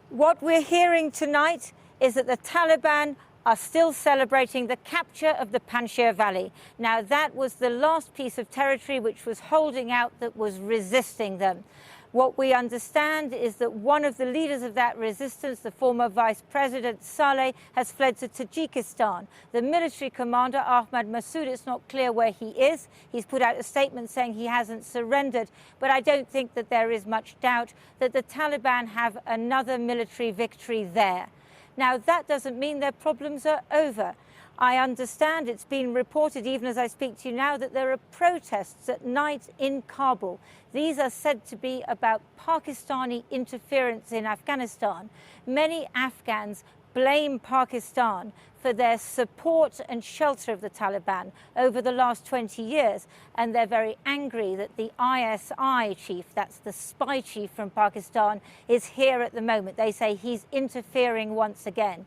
What we're hearing tonight is that the Taliban are still celebrating the capture of the Panjshir Valley. Now, that was the last piece of territory which was holding out, that was resisting them. What we understand is that one of the leaders of that resistance, the former Vice President Saleh, has fled to Tajikistan. The military commander, Ahmad Massoud, it's not clear where he is. He's put out a statement saying he hasn't surrendered. But I don't think that there is much doubt that the Taliban have another military victory there. Now, that doesn't mean their problems are over. I understand, it's been reported, even as I speak to you now, that there are protests at night in Kabul. These are said to be about Pakistani interference in Afghanistan. Many Afghans blame Pakistan for their support and shelter of the Taliban over the last 20 years. And they're very angry that the ISI chief, that's the spy chief from Pakistan, is here at the moment. They say he's interfering once again.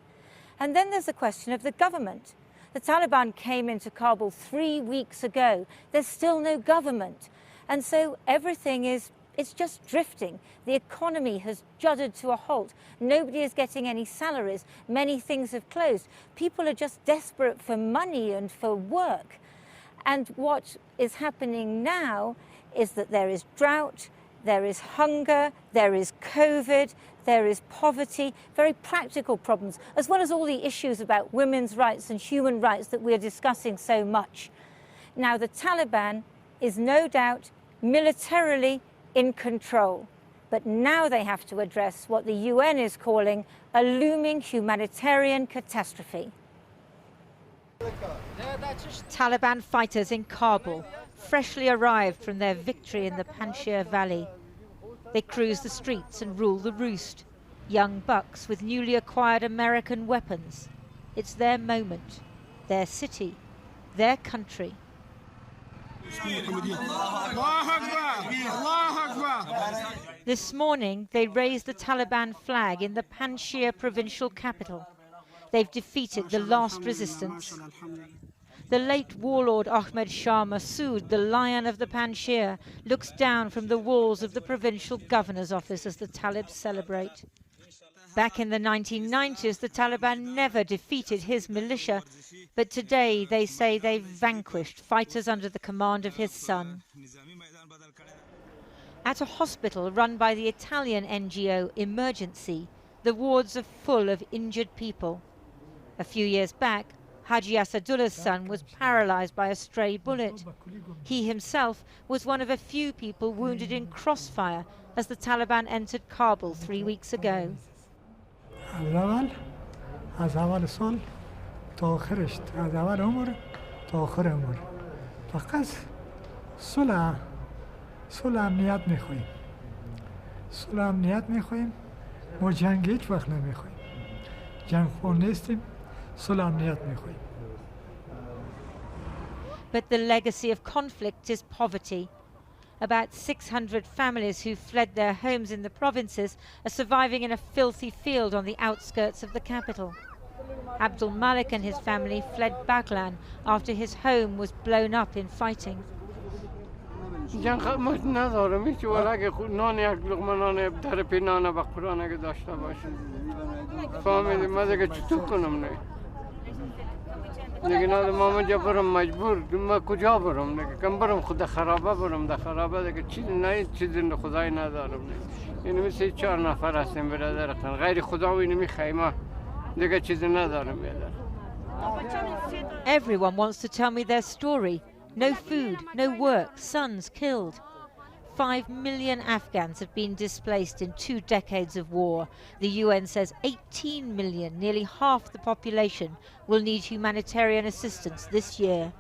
And then there's the question of the government. The Taliban came into Kabul 3 weeks ago. There's still no government. And so everything it's just drifting. The economy has juddered to a halt. Nobody is getting any salaries. Many things have closed. People are just desperate for money and for work. And what is happening now is that there is drought, there is hunger, there is COVID, there is poverty, very practical problems, as well as all the issues about women's rights and human rights that we're discussing so much. Now, the Taliban is no doubt militarily in control, but now they have to address what the UN is calling a looming humanitarian catastrophe. Taliban fighters in Kabul, freshly arrived from their victory in the Panjshir Valley. They cruise the streets and rule the roost. Young bucks with newly acquired American weapons. It's their moment, their city, their country. This morning, they raised the Taliban flag in the Panjshir provincial capital. They've defeated the last resistance. The late warlord Ahmed Shah Massoud, the lion of the Panjshir, looks down from the walls of the provincial governor's office as the Talibs celebrate. Back in the 1990s, the Taliban never defeated his militia, but today they say they've vanquished fighters under the command of his son. At a hospital run by the Italian NGO Emergency, the wards are full of injured people. A few years back, Haji Asadullah's son was paralyzed by a stray bullet. He himself was one of a few people wounded in crossfire as the Taliban entered Kabul 3 weeks ago. از اول سال تا آخرش از اول عمر تا آخر عمر فقط صلح امنیت میخوایم صلح امنیت میخوایم ما جنگ هیچ وقت نمیخوایم جنگ خور نیستیم صلح امنیت میخوایم. But the legacy of conflict is poverty. About 600 families who fled their homes in the provinces are surviving in a filthy field on the outskirts of the capital. Abdul Malik and his family fled Baghlan after his home was blown up in fighting. لیکن آدم ما جا برم مجبور ما کجا برم دیگه کم برم خدا خرابه برم در خرابه دیگه چیزی خدای ندارم یعنی مثل 4 نفر هستیم برادرتان غیر خدا و اینو میخوایم دیگه چیزی ندارم بیادر. Everyone wants to tell me their story. No food, no work, sons killed. 5 million Afghans have been displaced in 2 decades of war. The UN says 18 million, nearly half the population, will need humanitarian assistance this year.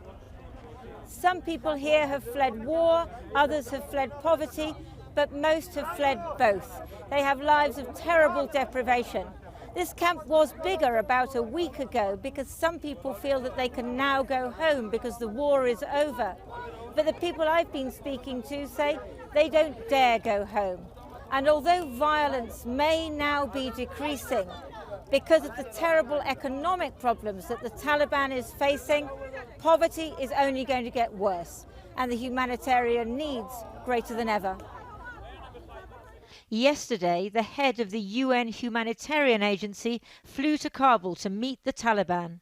Some people here have fled war, others have fled poverty, but most have fled both. They have lives of terrible deprivation. This camp was bigger about a week ago because some people feel that they can now go home because the war is over. But the people I've been speaking to say they don't dare go home. And although violence may now be decreasing because of the terrible economic problems that the Taliban is facing, poverty is only going to get worse and the humanitarian needs greater than ever. Yesterday, the head of the UN humanitarian agency flew to Kabul to meet the Taliban.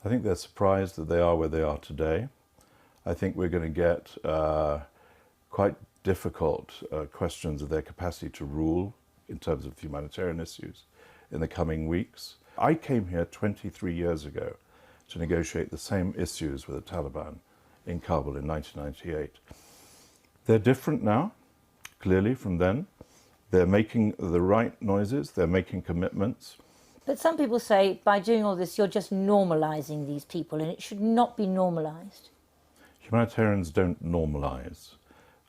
I think they're surprised that they are where they are today. I think we're going to get quite difficult questions of their capacity to rule in terms of humanitarian issues in the coming weeks. I came here 23 years ago to negotiate the same issues with the Taliban in Kabul in 1998. They're different now, clearly, from then. They're making the right noises, they're making commitments. But some people say by doing all this, you're just normalising these people, and it should not be normalised. Humanitarians don't normalise.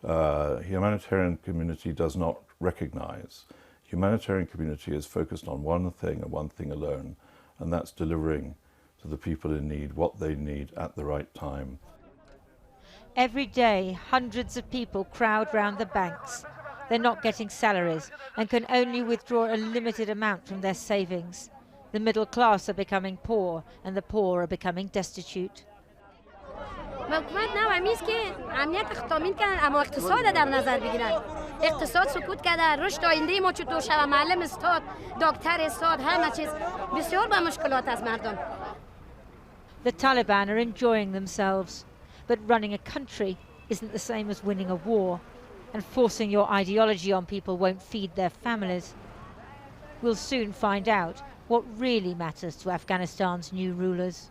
Humanitarian community does not recognise. Humanitarian community is focused on one thing and one thing alone, and that's delivering to the people in need what they need at the right time. Every day, hundreds of people crowd round the banks. They're not getting salaries and can only withdraw a limited amount from their savings. The middle class are becoming poor and the poor are becoming destitute. حکومت نوعی است که امنیت تامین کردن اما اقتصاد در نظر بگیرن. اقتصاد سکوت کرده، رشد آینده ما چطور شود، معلم استاد، دکتر استاد، همه چیز بسیار با مشکلات از مردم. The Taliban are enjoying themselves, but running a country isn't the same as winning a war, and forcing your ideology on people won't feed their families. We'll soon find out what really matters to Afghanistan's new rulers.